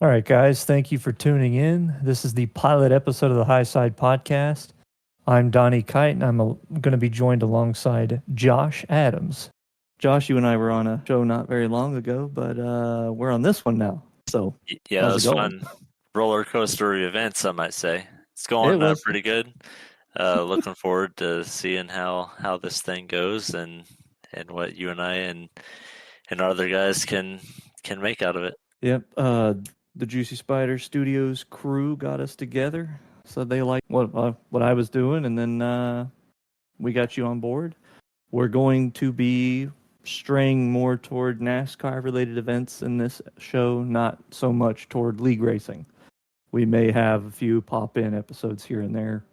All right, guys, thank you for tuning in. This is the pilot episode of the High Side Podcast. I'm Donny Kight, and I'm going to be joined alongside Josh Adams. Josh, you and I were on a show not very long ago, but we're on this one now. So, Yeah, that how's was it going? fun. Roller coaster of events, I might say. It's It going was. pretty good. Looking forward to seeing how this thing goes and what you and I and our other guys can make out of it. Yep. The Juicy Spider Studios crew got us together, so they liked what I was doing, and then we got you on board. We're going to be straying more toward NASCAR related events in this show, not so much toward league racing. We may have a few pop in episodes here and there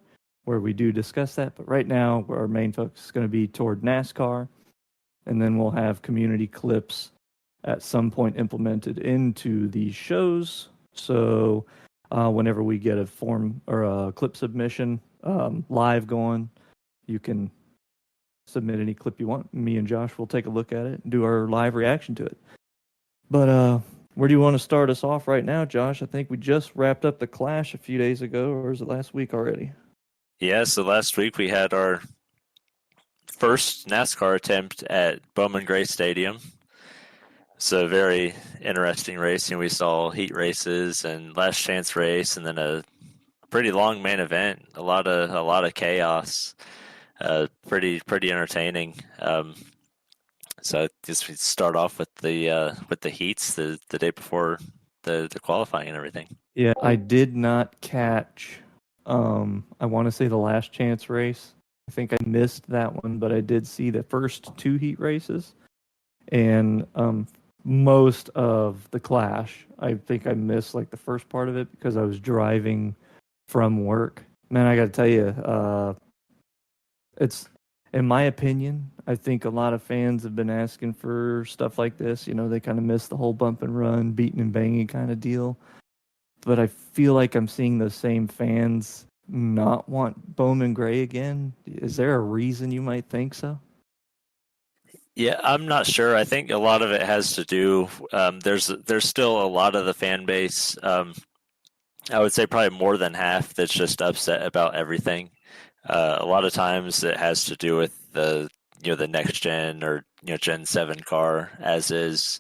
where we do discuss that, but right now our main focus is going to be toward NASCAR, and then we'll have community clips at some point implemented into these shows. So whenever we get a form or a clip submission live going, you can submit any clip you want. Me and Josh will take a look at it and do our live reaction to it. But where do you want to start us off right now, Josh? I think we just wrapped up the Clash a few days ago, or is it last week already? Yeah, so last week we had our first NASCAR attempt at Bowman Gray Stadium. It's a very interesting race. We saw heat races and last chance race, and then a pretty long main event. A lot of chaos. Pretty entertaining. So I guess we start off with the heats the day before the qualifying and everything. Yeah, I did not catch. I want to say the last chance race. I think I missed that one, but I did see the first two heat races, and most of the Clash. I think I missed like the first part of it because I was driving from work. Man, I got to tell you, it's in my opinion. I think a lot of fans have been asking for stuff like this. You know, they kind of miss the whole bump and run, beating and banging kind of deal. But I feel like I'm seeing those same fans not want Bowman Gray again. Is there a reason you might think so? Yeah, I'm not sure. I think a lot of it has to do. There's still a lot of the fan base. I would say probably more than half that's just upset about everything. A lot of times it has to do with the next gen or Gen 7 car as is.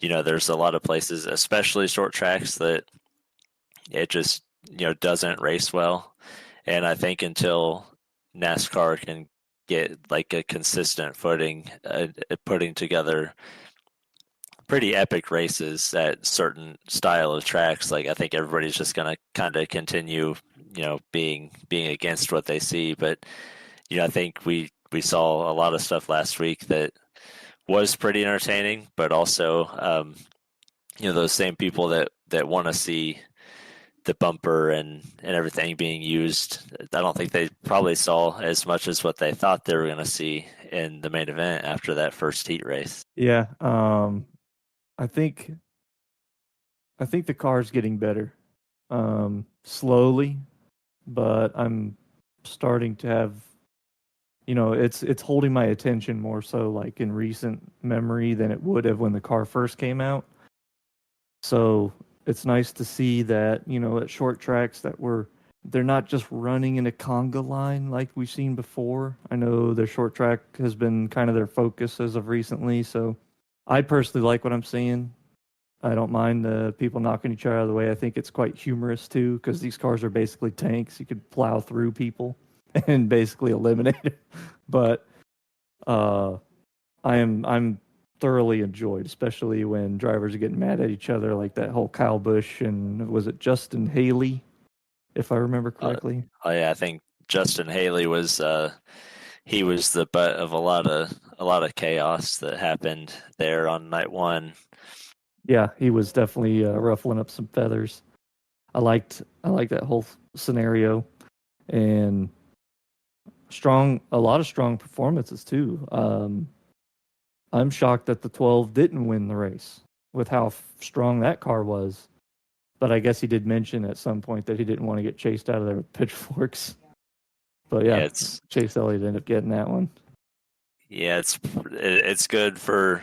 There's a lot of places, especially short tracks, that it just doesn't race well. And I think until NASCAR can get like a consistent footing, putting together pretty epic races at certain style of tracks, like I think everybody's just gonna kind of continue, being against what they see. But I think we saw a lot of stuff last week that was pretty entertaining, but also those same people that want to see the bumper and everything being used, I don't think they probably saw as much as what they thought they were going to see in the main event after that first heat race. Yeah, I think the car's getting better, slowly, but I'm starting to have, it's holding my attention more so like in recent memory than it would have when the car first came out. So it's nice to see that, at short tracks they're not just running in a conga line like we've seen before. I know their short track has been kind of their focus as of recently, so I personally like what I'm seeing. I don't mind the people knocking each other out of the way. I think it's quite humorous too, because these cars are basically tanks. You could plow through people and basically eliminate it. But I'm thoroughly enjoyed, especially when drivers are getting mad at each other, like that whole Kyle Busch and was it Justin Haley, if I remember correctly. Oh yeah, I think Justin Haley was he was the butt of a lot of chaos that happened there on night one. Yeah, he was definitely ruffling up some feathers. I liked that whole scenario, and a lot of strong performances too. I'm shocked that the 12 didn't win the race with how strong that car was. But I guess he did mention at some point that he didn't want to get chased out of there with pitchforks. But yeah, Chase Elliott ended up getting that one. Yeah, it's good for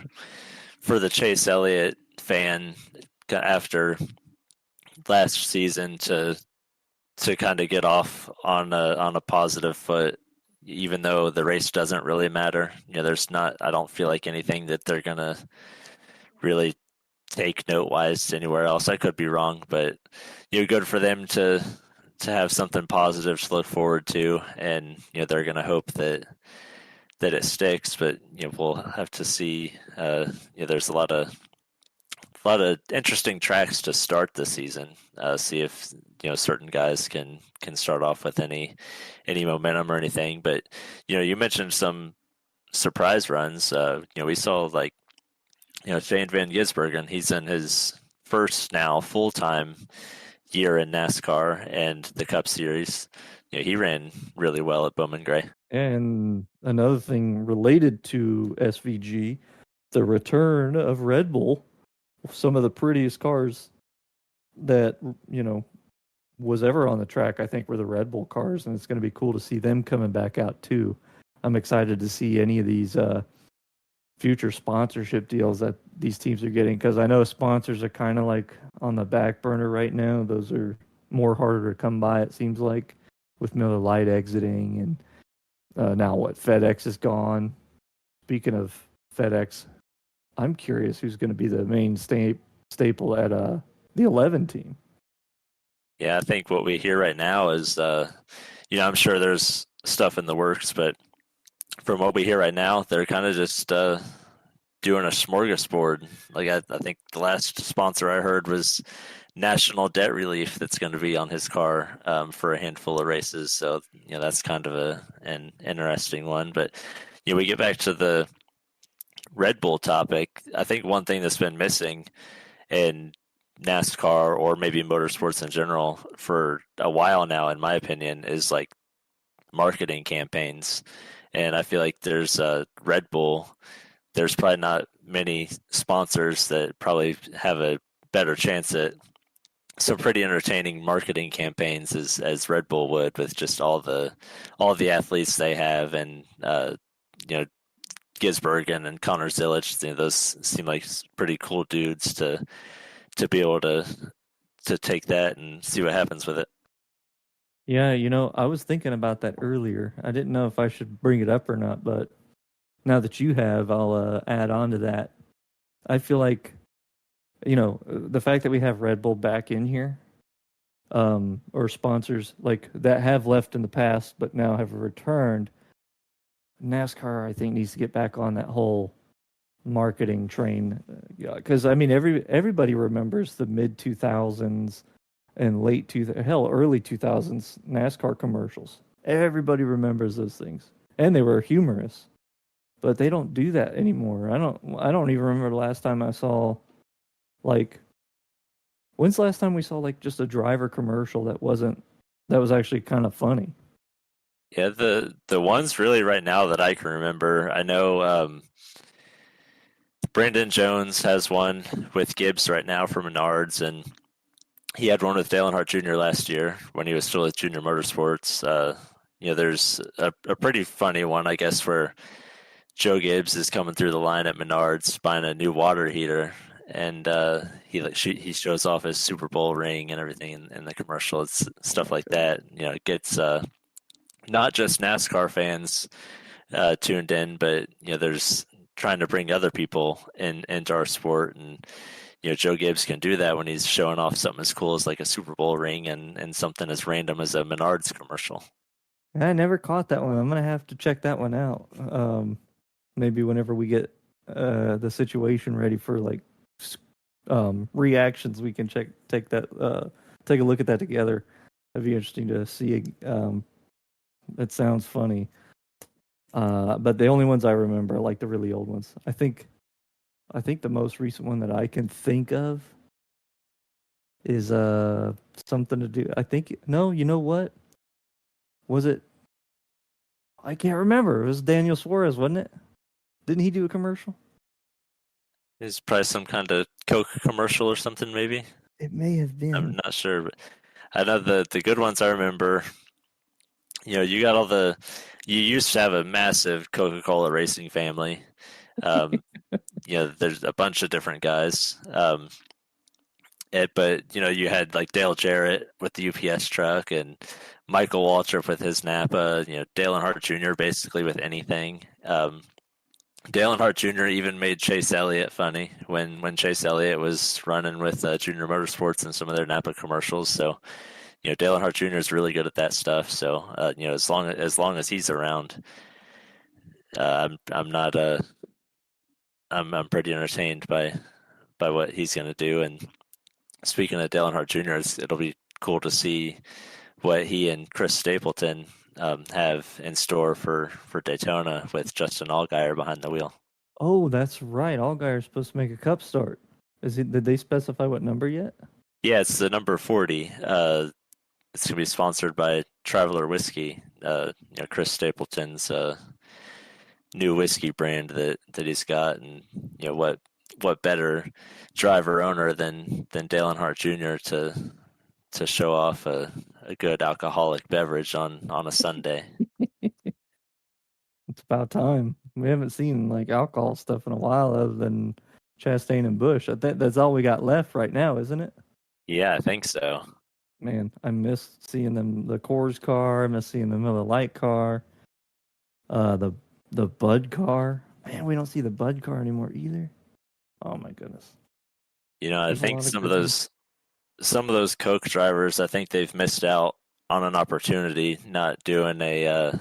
the Chase Elliott fan after last season to kind of get off on a positive foot, even though the race doesn't really matter. There's not. I don't feel like anything that they're gonna really take note wise anywhere else. I could be wrong, but good for them to have something positive to look forward to, and they're gonna hope that it sticks. But we'll have to see. There's a lot of interesting tracks to start the season. See if certain guys can start off with any momentum or anything. But you mentioned some surprise runs. We saw like Shane Van Gisbergen. He's in his first now full time year in NASCAR and the Cup Series. He ran really well at Bowman Gray. And another thing related to SVG, the return of Red Bull, some of the prettiest cars that was ever on the track, I think, were the Red Bull cars, and it's going to be cool to see them coming back out too. I'm excited to see any of these future sponsorship deals that these teams are getting, because I know sponsors are kind of like on the back burner right now. Those are more harder to come by, it seems like, with Miller Lite exiting, and now FedEx is gone. Speaking of FedEx, I'm curious who's going to be the main staple at the 11 team. Yeah, I think what we hear right now is, I'm sure there's stuff in the works, but from what we hear right now, they're kind of just doing a smorgasbord. Like I think the last sponsor I heard was National Debt Relief that's going to be on his car for a handful of races. So that's kind of an interesting one. But we get back to the Red Bull topic. I think one thing that's been missing in NASCAR, or maybe motorsports in general, for a while now, in my opinion, is like marketing campaigns. And I feel like there's Red Bull. There's probably not many sponsors that probably have a better chance at some pretty entertaining marketing campaigns as Red Bull would, with just all the athletes they have, and Gisbergen and Connor Zilic. Those seem like pretty cool dudes to be able to take that and see what happens with it. Yeah, I was thinking about that earlier. I didn't know if I should bring it up or not, but now that you have, I'll add on to that. I feel like, the fact that we have Red Bull back in here, or sponsors like that have left in the past but now have returned, NASCAR, I think, needs to get back on that whole marketing train. Because everybody remembers the mid 2000s and early 2000s NASCAR commercials. Everybody remembers those things, and they were humorous. But they don't do that anymore. I don't even remember the last time I saw, like, when's the last time we saw like just a driver commercial that was actually kind of funny? Yeah, the ones really right now that I can remember, I know Brandon Jones has one with Gibbs right now for Menards, and he had one with Dale Earnhardt Jr. last year when he was still at Junior Motorsports. There's a pretty funny one, I guess, where Joe Gibbs is coming through the line at Menards buying a new water heater, and he shows off his Super Bowl ring and everything in the commercial. It's stuff like that. It gets not just NASCAR fans tuned in, but there's trying to bring other people into our sport, and Joe Gibbs can do that when he's showing off something as cool as like a Super Bowl ring and something as random as a Menards commercial. I never caught that one. I'm gonna have to check that one out. Maybe whenever we get the situation ready for like reactions, we can take a look at that together. It'd be interesting to see. It sounds funny. But the only ones I remember are like the really old ones. I think the most recent one that I can think of is something to do. No, you know what? Was it? I can't remember. It was Daniel Suarez, wasn't it? Didn't he do a commercial? It's probably some kind of Coke commercial or something, maybe. It may have been. I'm not sure, but I know the good ones I remember. You got you used to have a massive Coca-Cola racing family. There's a bunch of different guys. But you had like Dale Jarrett with the UPS truck and Michael Waltrip with his Napa. Dale Earnhardt Jr. basically with anything. Dale Earnhardt Jr. even made Chase Elliott funny when Chase Elliott was running with Junior Motorsports and some of their Napa commercials. So Dale Earnhardt Jr. is really good at that stuff. So as long as he's around, I'm not I'm pretty entertained by what he's going to do. And speaking of Dale Earnhardt Jr., it'll be cool to see what he and Chris Stapleton have in store for Daytona with Justin Allgaier behind the wheel. Oh, that's right. Allgaier's supposed to make a cup start. Did they specify what number yet? Yeah, it's the number 40. It's gonna be sponsored by Traveler Whiskey. Chris Stapleton's new whiskey brand that he's got, and what better driver owner than Dale Earnhardt Jr. to show off a good alcoholic beverage on a Sunday. It's about time. We haven't seen like alcohol stuff in a while other than Chastain and Busch. I think that's all we got left right now, isn't it? Yeah, I think so. Man, I miss seeing them the Coors car, I miss seeing the Miller Lite car. The Bud car. Man, we don't see the Bud car anymore either. Oh my goodness. I There's a think lot of some of goodness. those Coke drivers, I think they've missed out on an opportunity not doing a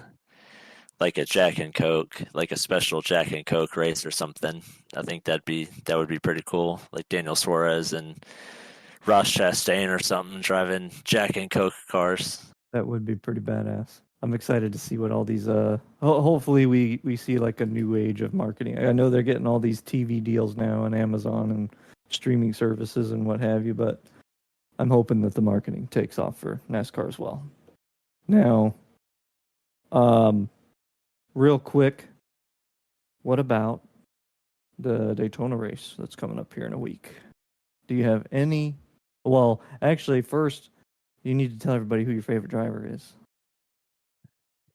like a Jack and Coke, like a special Jack and Coke race or something. I think that would be pretty cool. Like Daniel Suarez and Ross Chastain or something driving Jack and Coke cars. That would be pretty badass. I'm excited to see what all these hopefully we see like a new age of marketing. I know they're getting all these TV deals now on Amazon and streaming services and what have you, but I'm hoping that the marketing takes off for NASCAR as well. Now, real quick, what about the Daytona race that's coming up here in a week? Do you have any? Well, actually, first, you need to tell everybody who your favorite driver is.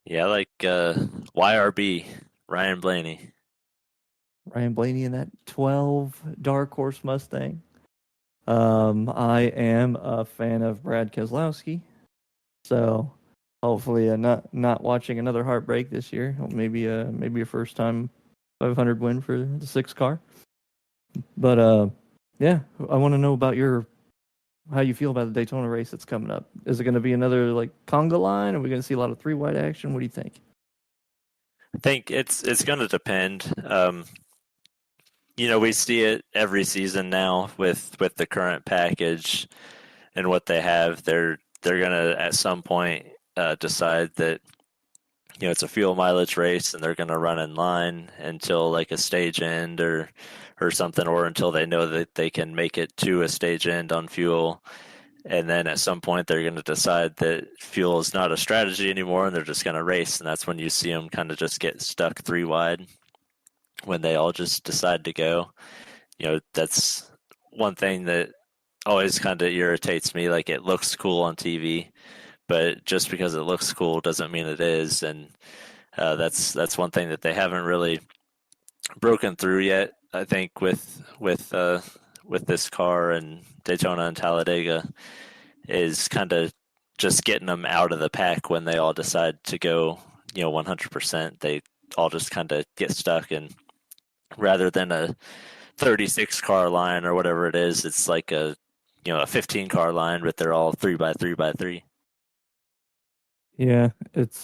Yeah, like YRB, Ryan Blaney. Ryan Blaney in that 12 Dark Horse Mustang. I am a fan of Brad Keselowski, so hopefully not watching another heartbreak this year. Maybe a first time 500 win for the 6 car. But yeah, I want to know about how you feel about the Daytona race that's coming up. Is it going to be another like conga line? Are we going to see a lot of 3 wide action? What do you think? I think it's going to depend. We see it every season now with the current package and what they have. They're gonna at some point decide that it's a fuel mileage race and they're gonna run in line until like a stage end or something, or until they know that they can make it to a stage end on fuel. And then at some point they're going to decide that fuel is not a strategy anymore and they're just going to race. And that's when you see them kind of just get stuck 3 wide when they all just decide to go. That's one thing that always kind of irritates me. Like, it looks cool on TV, but just because it looks cool doesn't mean it is. And that's one thing that they haven't really broken through yet. I think with this car and Daytona and Talladega is kind of just getting them out of the pack when they all decide to go 100%. They all just kind of get stuck, and rather than a 36 car line or whatever it is, it's like a 15 car line, but they're all 3x3x3. Yeah, it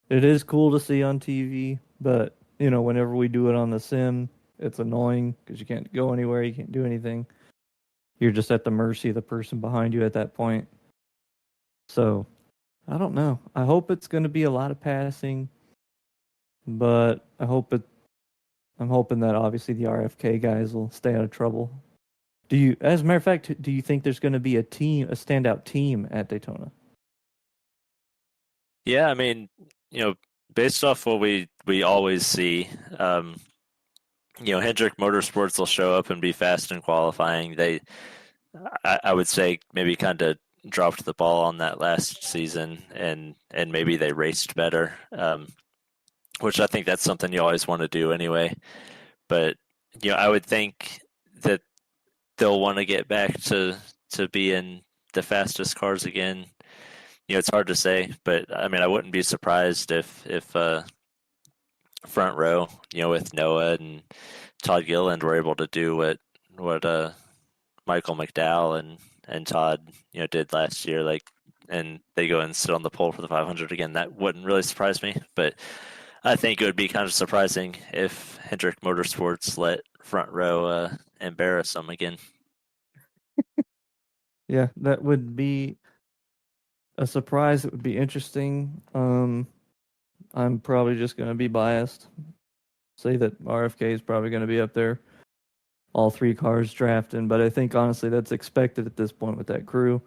is cool to see on TV, but whenever we do it on the sim, it's annoying because you can't go anywhere, you can't do anything. You're just at the mercy of the person behind you at that point. So, I don't know. I hope it's going to be a lot of passing, but I'm hoping that obviously the RFK guys will stay out of trouble. As a matter of fact, do you think there's going to be a standout team at Daytona? Yeah, I mean, based off what we always see, Hendrick Motorsports will show up and be fast in qualifying. I would say maybe kind of dropped the ball on that last season, and maybe they raced better, which I think that's something you always want to do anyway. But I would think that they'll want to get back to being the fastest cars again. It's hard to say, but I mean, I wouldn't be surprised if front row, with Noah and Todd Gilliland were able to do what Michael McDowell and Todd did last year, like, and they go and sit on the pole for the 500 again. That wouldn't really surprise me, but I think it would be kind of surprising if Hendrick Motorsports let front row embarrass them again. Yeah, that would be a surprise. It would be interesting. I'm probably just going to be biased. Say that RFK is probably going to be up there. All three cars drafting, but I think honestly that's expected at this point with that crew.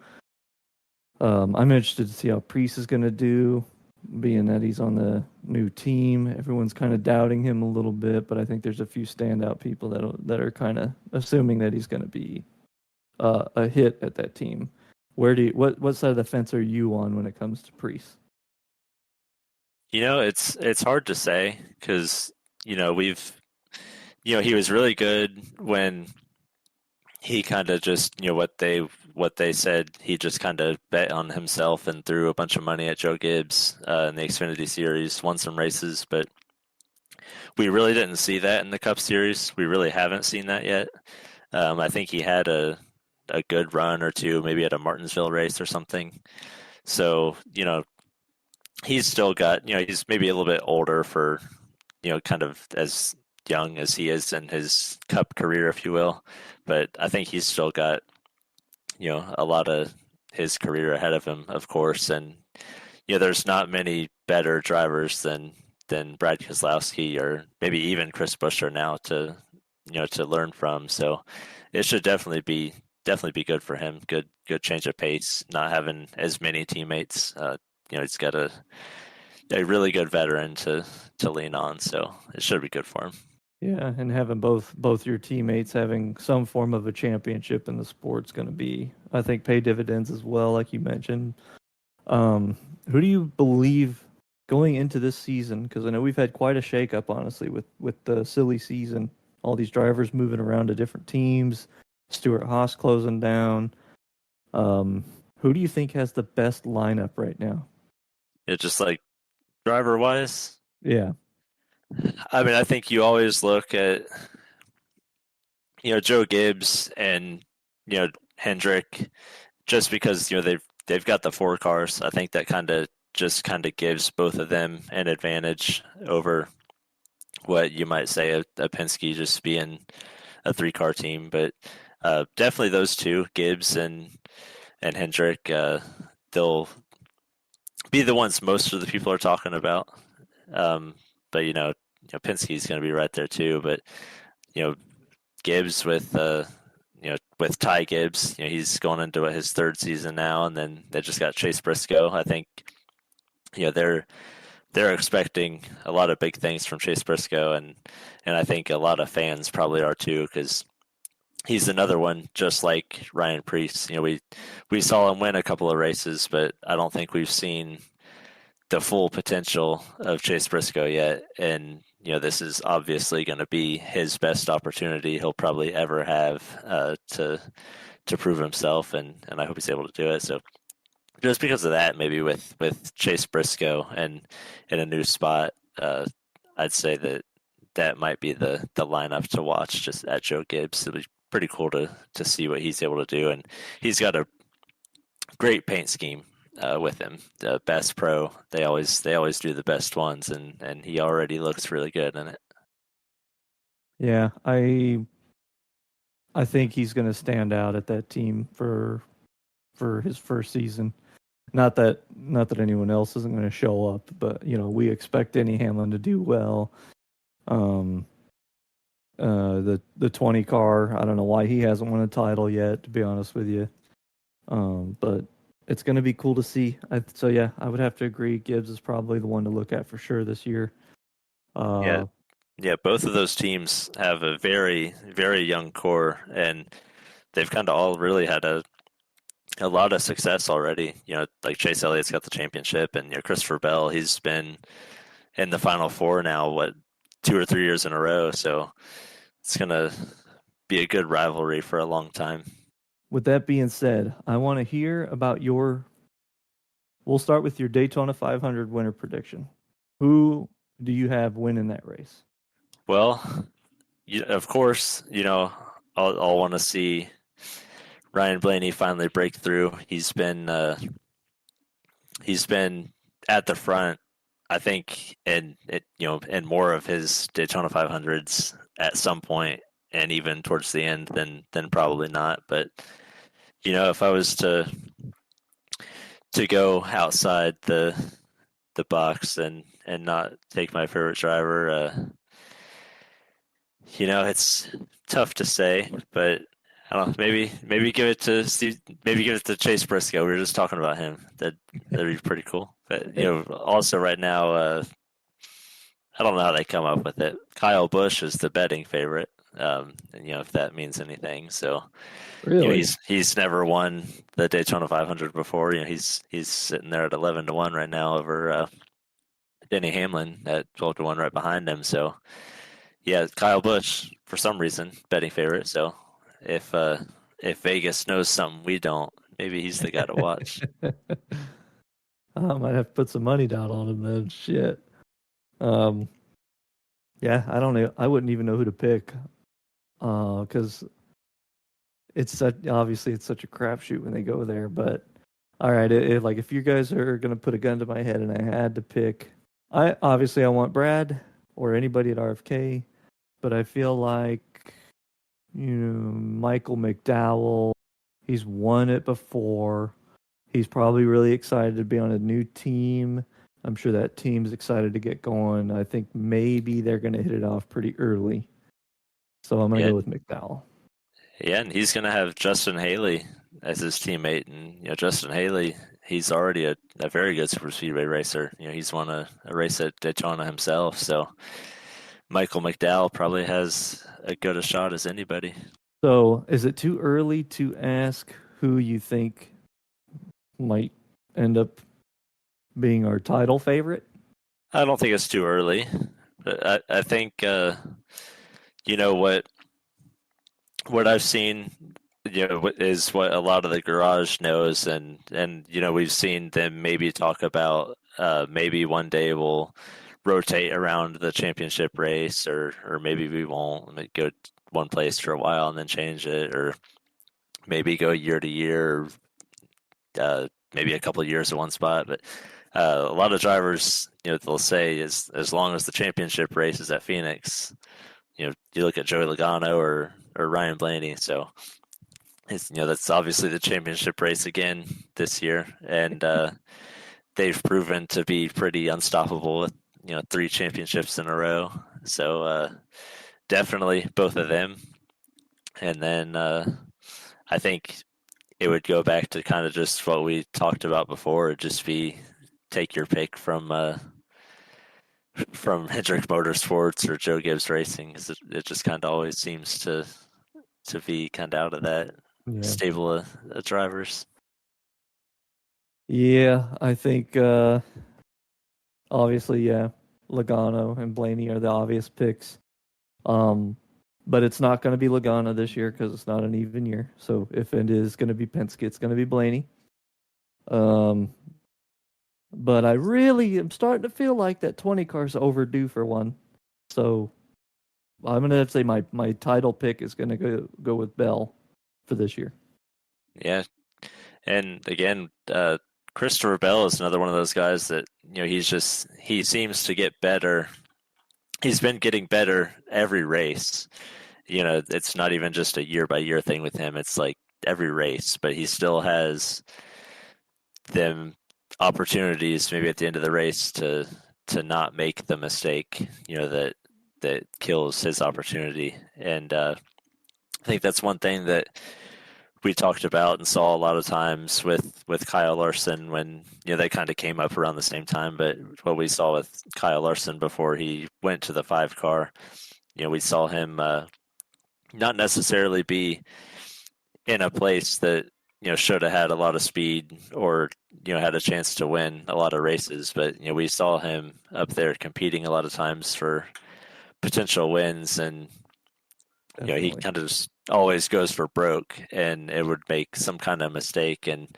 I'm interested to see how Priest is going to do, being that he's on the new team. Everyone's kind of doubting him a little bit, but I think there's a few standout people that are kind of assuming that he's going to be a hit at that team. What side of the fence are you on when it comes to Priest? It's hard to say because he was really good when he kind of just what they said, he just kind of bet on himself and threw a bunch of money at Joe Gibbs in the Xfinity Series, won some races, but we really didn't see that in the Cup Series. We really haven't seen that yet. I think he had a good run or two, maybe at a Martinsville race or something. So, he's still got, he's maybe a little bit older for, kind of as young as he is in his Cup career, if you will. But I think he's still got, a lot of his career ahead of him, of course. And, there's not many better drivers than Brad Keselowski or maybe even Chris Buescher now to learn from. So it should definitely be good for him. Good change of pace, not having as many teammates. He's got a really good veteran to lean on, so it should be good for him. Yeah, and having both your teammates having some form of a championship in the sport's going to be, I think, pay dividends as well, like you mentioned. Who do you believe going into this season? Because I know we've had quite a shakeup, honestly, with the silly season. All these drivers moving around to different teams. Stuart Haas closing down. Who do you think has the best lineup right now? It's just like driver wise. Yeah. I mean, I think you always look at Joe Gibbs and Hendrick, just because they've got the four cars. I think that kind of gives both of them an advantage over what you might say a Penske just being a 3-car team. But definitely those two, Gibbs and Hendrick, they'll be the ones most of the people are talking about. But Penske's going to be right there too. But Gibbs with with Ty Gibbs, he's going into his third season now, and then they just got Chase Briscoe. I think they're expecting a lot of big things from Chase Briscoe, and I think a lot of fans probably are too, because he's another one just like Ryan Preece. We saw him win a couple of races, but I don't think we've seen the full potential of Chase Briscoe yet. And this is obviously going to be his best opportunity he'll probably ever have to prove himself, and I hope he's able to do it. So just because of that, maybe with Chase Briscoe and in a new spot, I'd say that might be the lineup to watch, just at Joe Gibbs. It'll be pretty cool to see what he's able to do, and he's got a great paint scheme with him. The best pro, they always do the best ones, and he already looks really good in it. Yeah, I think he's going to stand out at that team for his first season. Not that anyone else isn't going to show up, but we expect Denny Hamlin to do well. The 20 car, I don't know why he hasn't won a title yet, to be honest with you. But it's going to be cool to see. So yeah, I would have to agree. Gibbs is probably the one to look at for sure this year. Yeah, both of those teams have a very, very young core, and they've kind of all really had a lot of success already. Like Chase Elliott's got the championship, and Christopher Bell, he's been in the Final Four now, 2 or 3 years in a row. So it's gonna be a good rivalry for a long time. With that being said, I want to hear about your. We'll start with your Daytona 500 winner prediction. Who do you have winning that race? Well, of course, I'll want to see Ryan Blaney finally break through. He's been at the front, I think, in more of his Daytona 500s at some point, and even towards the end, then probably not. But if I was to go outside the box and not take my favorite driver, it's tough to say, but I don't know. Maybe give it to Steve. Maybe give it to Chase Briscoe. We were just talking about him. That'd be pretty cool. But also right now, I don't know how they come up with it. Kyle Busch is the betting favorite. And, if that means anything. So Really? he's never won the Daytona 500 before. He's sitting there at 11-1 right now over Denny Hamlin at 12-1 right behind him. So yeah, Kyle Busch for some reason betting favorite. So if Vegas knows something we don't, maybe he's the guy to watch. I might have to put some money down on him then. Shit. Yeah, I don't know. I wouldn't even know who to pick. Because obviously it's such a crapshoot when they go there. But all right, if you guys are gonna put a gun to my head and I had to pick, I want Brad or anybody at RFK, but I feel like Michael McDowell. He's won it before. He's probably really excited to be on a new team. I'm sure that team's excited to get going. I think maybe they're going to hit it off pretty early. So I'm going to go with McDowell. Yeah, and he's going to have Justin Haley as his teammate. And, Justin Haley, he's already a very good super speedway racer. He's won a race at Daytona himself. So Michael McDowell probably has as good a shot as anybody. So is it too early to ask who you think might end up being our title favorite? I don't think it's too early, but I think what I've seen is what a lot of the garage knows, and we've seen them maybe talk about maybe one day we'll rotate around the championship race, or maybe we won't go one place for a while and then change it, or maybe go year to year, maybe a couple of years at one spot. But a lot of drivers, they'll say as long as the championship race is at Phoenix, you look at Joey Logano or Ryan Blaney. So it's, that's obviously the championship race again this year, and they've proven to be pretty unstoppable with 3 championships in a row. So definitely both of them. And then I think it would go back to kind of just what we talked about before. It'd just be take your pick from Hendrick Motorsports or Joe Gibbs Racing, because it just kind of always seems to be kind of out of that stable of drivers. Yeah, I think obviously, Logano and Blaney are the obvious picks. But it's not going to be Logano this year because it's not an even year. So if it is going to be Penske, it's going to be Blaney. But I really am starting to feel like that 20 car's overdue for one. So I'm going to have to say my title pick is going to go with Bell for this year. Yeah. And again, Christopher Bell is another one of those guys that, he seems to get better. He's been getting better every race. It's not even just a year by year thing with him. It's like every race, but he still has them opportunities maybe at the end of the race to not make the mistake, that kills his opportunity. And I think that's one thing that we talked about and saw a lot of times with Kyle Larson when they kind of came up around the same time. But what we saw with Kyle Larson before he went to the 5 car, we saw him not necessarily be in a place that should have had a lot of speed or had a chance to win a lot of races, but we saw him up there competing a lot of times for potential wins, and he Definitely. kind of just always goes for broke and it would make some kind of mistake. And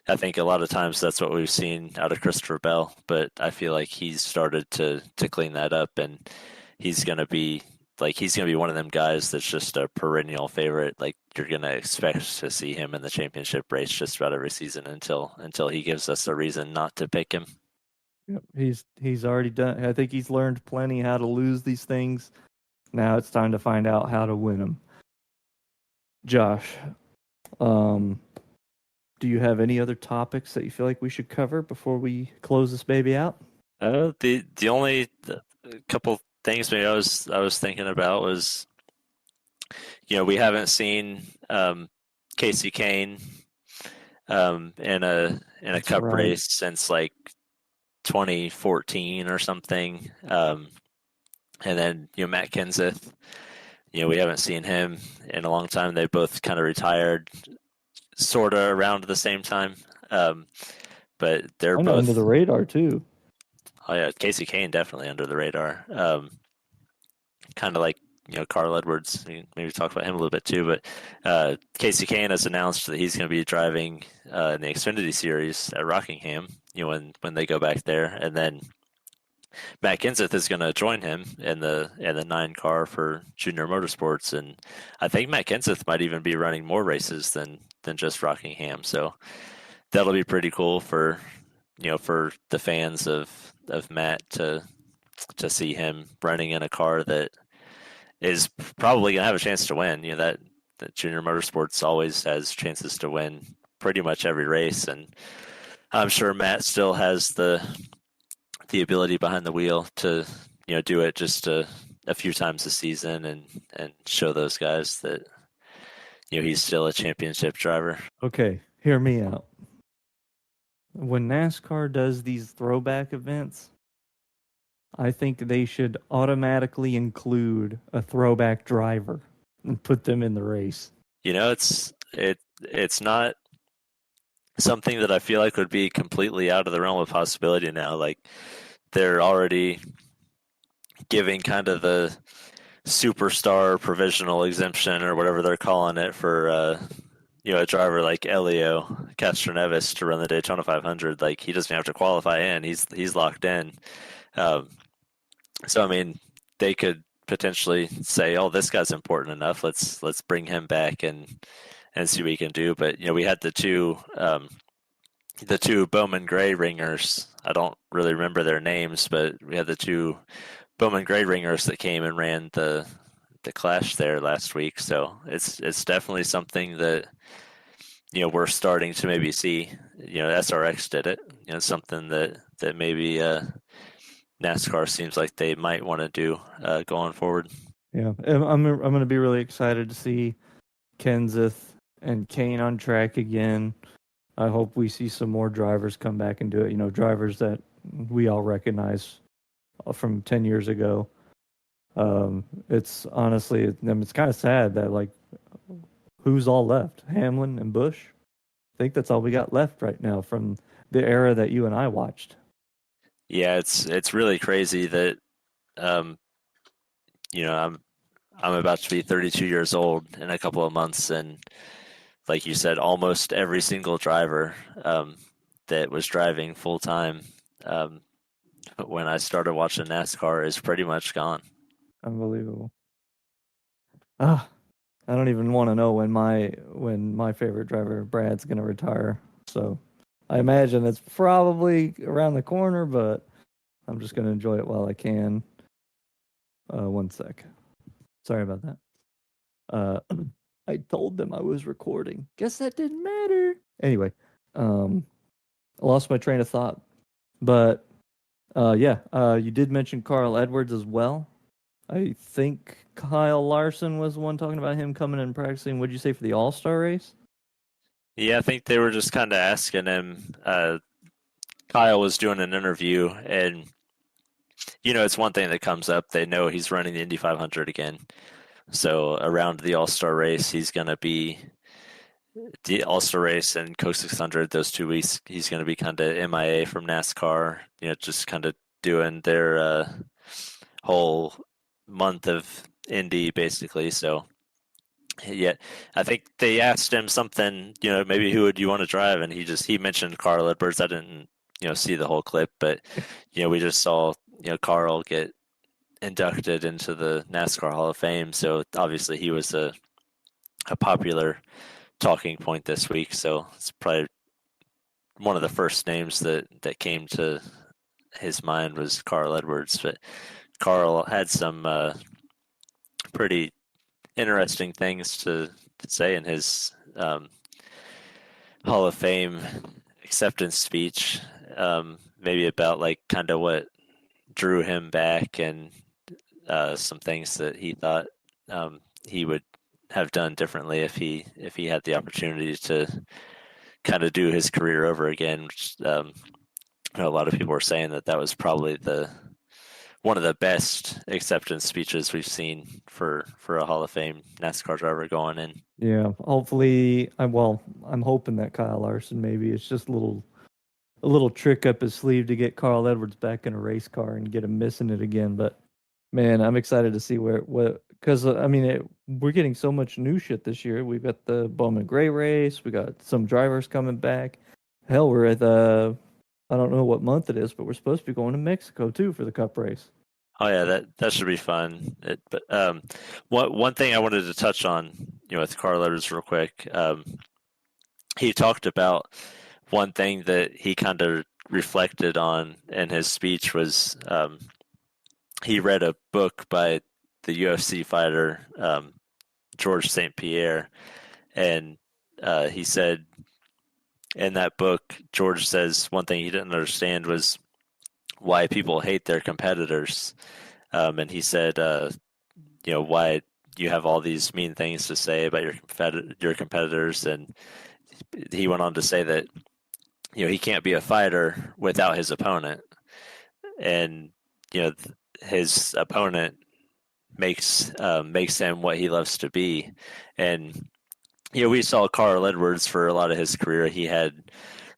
I think a lot of times that's what we've seen out of Christopher Bell, but I feel like he's started to clean that up and he's going to be he's going to be one of them guys that's just a perennial favorite. Like you're going to expect to see him in the championship race just about every season until he gives us a reason not to pick him. Yep. He's already done. I think he's learned plenty how to lose these things. Now it's time to find out how to win them. Josh, do you have any other topics that you feel like we should cover before we close this baby out? The only couple things maybe I was thinking about was, we haven't seen Casey Kane in a That's cup right. race since like 2014 or something. And then Matt Kenseth, we haven't seen him in a long time. They both kind of retired sort of around the same time. But they're both under the radar too. Oh yeah, Casey Kane definitely under the radar. Kind of like Carl Edwards. Maybe talk about him a little bit too. But Casey Kane has announced that he's going to be driving in the Xfinity Series at Rockingham. When they go back there, and then Matt Kenseth is going to join him in the 9 car for Junior Motorsports, and I think Matt Kenseth might even be running more races than just Rockingham. So that'll be pretty cool for for the fans of Matt to see him running in a car that is probably going to have a chance to win. That Junior Motorsports always has chances to win pretty much every race, and I'm sure Matt still has the ability behind the wheel to do it just a few times a season and show those guys that he's still a championship driver. Okay, hear me out. When NASCAR does these throwback events, I think they should automatically include a throwback driver and put them in the race. It's not something that I feel like would be completely out of the realm of possibility now. Like they're already giving kind of the superstar provisional exemption or whatever they're calling it for a driver like Elio Castroneves to run the Daytona 500. Like he doesn't have to qualify in; he's locked in. So I mean, they could potentially say, "Oh, this guy's important enough. Let's bring him back and see what he can do." But we had the two Bowman Gray ringers. I don't really remember their names, but we had the two Bowman Gray ringers that came and ran the Clash there last week. So it's definitely something that we're starting to maybe see. SRX did it. Something that maybe NASCAR seems like they might want to do going forward. Yeah, I'm going to be really excited to see Kenseth and Kane on track again. I hope we see some more drivers come back and do it. Drivers that we all recognize from 10 years ago. It's honestly, it's kind of sad that like who's all left? Hamlin and Busch. I think that's all we got left right now from the era that you and I watched. Yeah, it's really crazy that I'm about to be 32 years old in a couple of months, and like you said, almost every single driver that was driving full time when I started watching NASCAR is pretty much gone. Unbelievable. I don't even want to know when my favorite driver Brad's going to retire. So I imagine it's probably around the corner, but I'm just going to enjoy it while I can. One sec. Sorry about that. I told them I was recording. Guess that didn't matter. Anyway, I lost my train of thought. But you did mention Carl Edwards as well. I think Kyle Larson was the one talking about him coming and practicing. What'd you say for the All-Star race? Yeah, I think they were just kind of asking him. Kyle was doing an interview, and it's one thing that comes up. They know he's running the Indy 500 again. So around the All-Star race, he's going to be the All-Star race and Coke 600. Those 2 weeks, he's going to be kind of MIA from NASCAR. Just kind of doing their whole month of Indy basically. So Yeah, I think they asked him something, maybe who would you want to drive, and he mentioned Carl Edwards. I didn't, see the whole clip, but we just saw, Carl get inducted into the NASCAR Hall of Fame, so obviously he was a popular talking point this week. So it's probably one of the first names that came to his mind was Carl Edwards. But Carl had some pretty interesting things to say in his Hall of Fame acceptance speech. Maybe about like kind of what drew him back and some things that he thought he would have done differently if he had the opportunity to kind of do his career over again. Which, a lot of people were saying that was probably the one of the best acceptance speeches we've seen for a Hall of Fame NASCAR driver going in. Yeah, hopefully, I'm hoping that Kyle Larson maybe it's just a little trick up his sleeve to get Carl Edwards back in a race car and get him missing it again. But man, I'm excited to see because I mean we're getting so much new shit this year. We've got the Bowman Gray race. We got some drivers coming back. Hell, we're at I don't know what month it is, but we're supposed to be going to Mexico too for the Cup race. Oh yeah, that should be fun. But one thing I wanted to touch on, with Carl Edwards real quick. He talked about one thing that he kind of reflected on in his speech was he read a book by the UFC fighter George St. Pierre, and he said in that book, George says one thing he didn't understand was why people hate their competitors. And he said, why you have all these mean things to say about your competitors. And he went on to say that, he can't be a fighter without his opponent. And, his opponent makes him what he loves to be. And, we saw Carl Edwards for a lot of his career. He had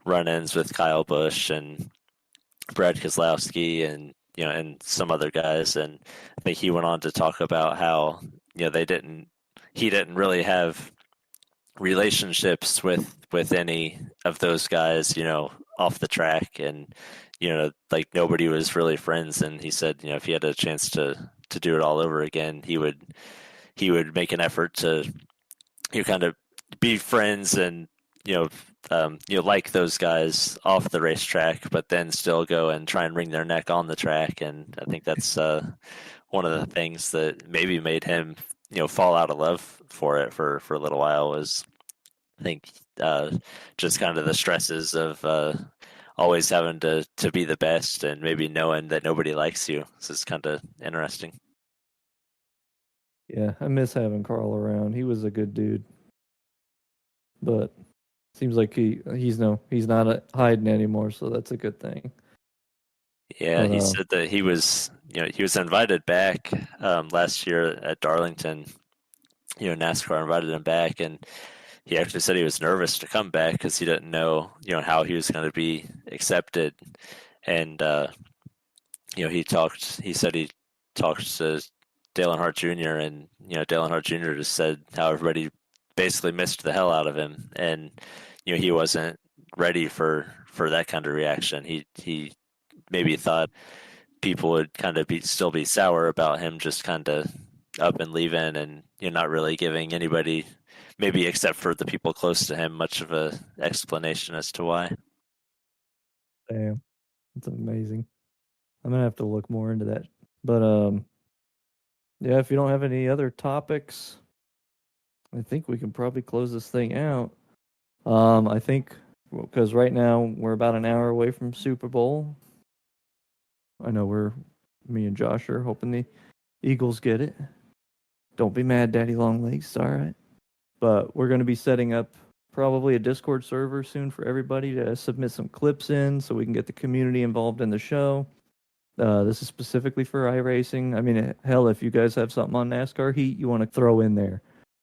run-ins with Kyle Busch and Brad Keselowski and and some other guys, and I think he went on to talk about how he didn't really have relationships with any of those guys, off the track, and like nobody was really friends. And he said, if he had a chance to do it all over again, he would make an effort to kind of be friends and like those guys off the racetrack, but then still go and try and wring their neck on the track. And I think that's one of the things that maybe made him, fall out of love for it for a little while was, I think, just kind of the stresses of always having to be the best and maybe knowing that nobody likes you. This is kind of interesting. Yeah, I miss having Carl around. He was a good dude, but seems like he's not hiding anymore, so that's a good thing. Yeah, he said that he was invited back last year at Darlington. NASCAR invited him back, and he actually said he was nervous to come back because he didn't know, how he was going to be accepted. And he said he talked to Dale Earnhardt Jr. and Dale Earnhardt Jr. just said how everybody basically missed the hell out of him, and he wasn't ready for that kind of reaction. He maybe thought people would kind of still be sour about him just kind of up and leaving, and not really giving anybody, maybe except for the people close to him, much of a explanation as to why. Damn, that's amazing. I'm gonna have to look more into that. But yeah, if you don't have any other topics, I think we can probably close this thing out. I think because right now we're about an hour away from Super Bowl. I know me and Josh are hoping the Eagles get it. Don't be mad, Daddy Longlegs. It's all right. But we're going to be setting up probably a Discord server soon for everybody to submit some clips in so we can get the community involved in the show. This is specifically for iRacing. I mean, hell, if you guys have something on NASCAR Heat you want to throw in there.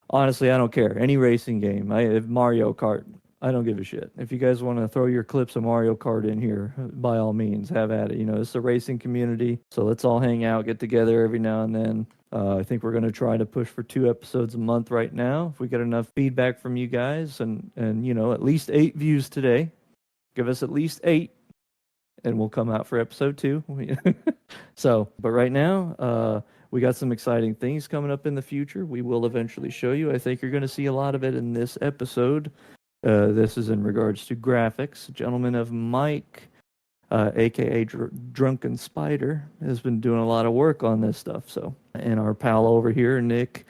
Honestly, I don't care. Any racing game. Mario Kart. I don't give a shit. If you guys want to throw your clips of Mario Kart in here, by all means, have at it. It's a racing community, so let's all hang out, get together every now and then. I think we're going to try to push for 2 episodes a month right now. If we get enough feedback from you guys and at least 8 views today, give us at least 8 and we'll come out for episode 2. So, but right now, we got some exciting things coming up in the future. We will eventually show you. I think you're going to see a lot of it in this episode. This is in regards to graphics. Gentleman of Mike, aka Drunken Spider, has been doing a lot of work on this stuff. So, and our pal over here, Nick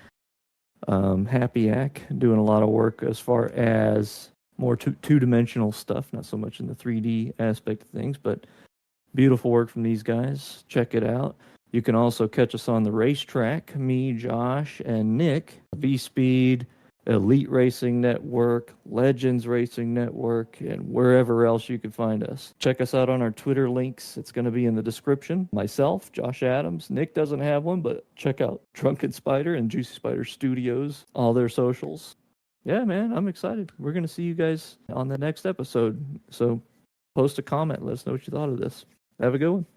Happyack, doing a lot of work as far as more two-dimensional stuff, not so much in the 3D aspect of things, but beautiful work from these guys. Check it out. You can also catch us on the racetrack, me, Josh, and Nick, V-Speed, Elite Racing Network, Legends Racing Network, and wherever else you could find us. Check us out on our Twitter links. It's going to be in the description. Myself, Josh Adams. Nick doesn't have one, but check out Drunken Spider and Juicy Spider Studios, all their socials. Yeah, man, I'm excited. We're going to see you guys on the next episode. So post a comment. Let us know what you thought of this. Have a good one.